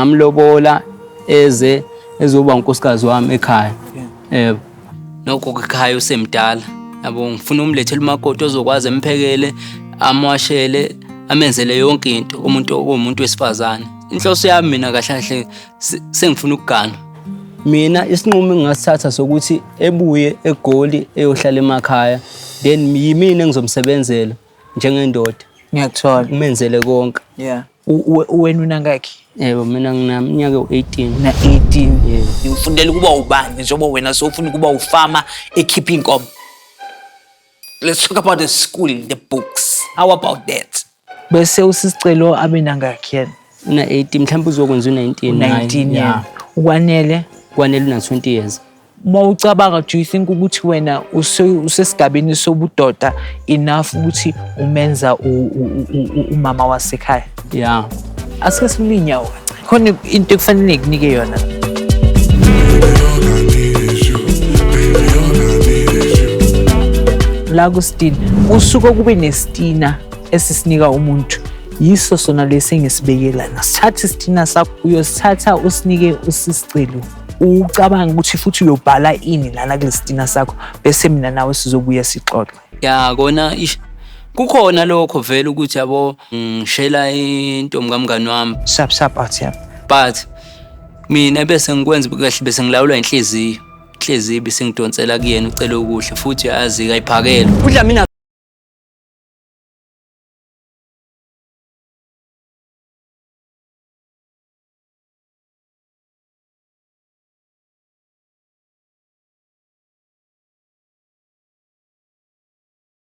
ngamlobola ezoba unkosikazi wami ekhaya. Nokho ekhaya usemdala. Yabo ngifuna umlethele umakoti ozokwazi emphekele, amwashele, amenzele yonke into umuntu wesifazane. Inhloso yami mina kahle kahle sengifuna ukugana. Mina isinqumo engingasithatha sokuthi ebuye eGoli eyohlala emakhaya, then yimina engizomsebenzela njengendoda. Ngiyakuthola. Umenzele konke. Yeah. Wena unangakhi? Yebo mina nginaminyaka u-18. Na 18. Ngifundela ukuba ubani njengoba wena sowufuna ukuba ufama ekhipha inkomo. Let's talk about the school, the books. How about that? Bese usisicelo abenangakhi yena? Na 18 mhlawumbe uzokwenza u-19. 19 yena. Ukwanele? Kwanele na 20 years. Mawucabanga, do you think ukuthi wena usesigabeni sobudoda enough ukuthi umenza umama wasekhaya? Yeah. Asike siminyawo. Khona into ekufanele ngikunike yona. La kuStina usuke kube nestina esisinika umuntu. Yiso sona lesi ngisibekela. Nasithatha istina sakho uyosithatha usinike usisicelo. Ucabanga ukuthi futhi uyobhala ini lana kulesitina sakho bese mina nawe sizobuya sixoxe. Ya kona kukhona lokho vele ukuthi yabo ngishela into mkamngani wami sharp athi yabo, but mina bese ngikwenza kahle bese ngilawulwa inhliziyo bese ngidonsela kuyena ucela ukuhle futhi ayazi kayiphakela udla mina